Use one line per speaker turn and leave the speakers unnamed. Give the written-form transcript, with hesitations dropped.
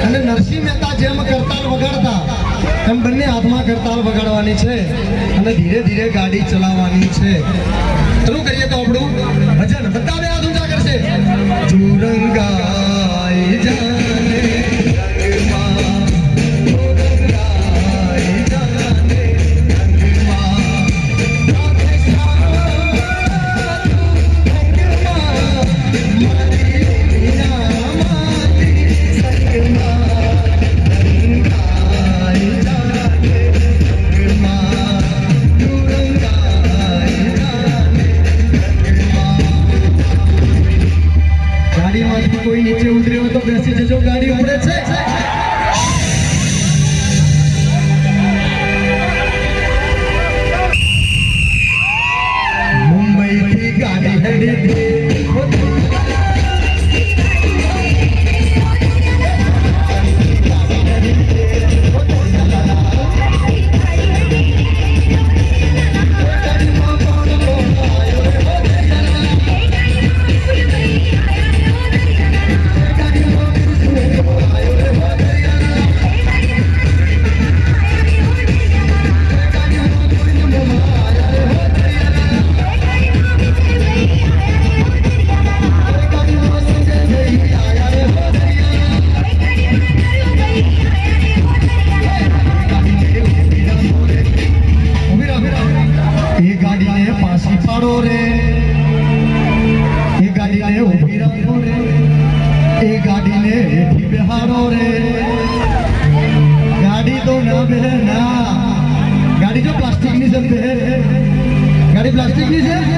અને નરસિંહ મહેતા જેમ કરતાલ વગાડતા એમ બંને હાથમાં કરતાલ વગાડવાની છે અને ધીરે ધીરે ગાડી ચલાવવાની છે. શરૂ કરીએ તો આપણું ભજન બધા બે હાથ ઊંચા કરશે. ચુરંગાઈ જાને રંગમાં ચુરંગાઈ જાને ગાડીમાંથી કોઈ નીચે ઉતર્યો તો બેસી જજો, ગાડી ઉપડે છે. મુંબઈથી ગાડી હેડી गाड़ी जो प्लास्टिक नहीं चलते है, गाड़ी प्लास्टिक नहीं से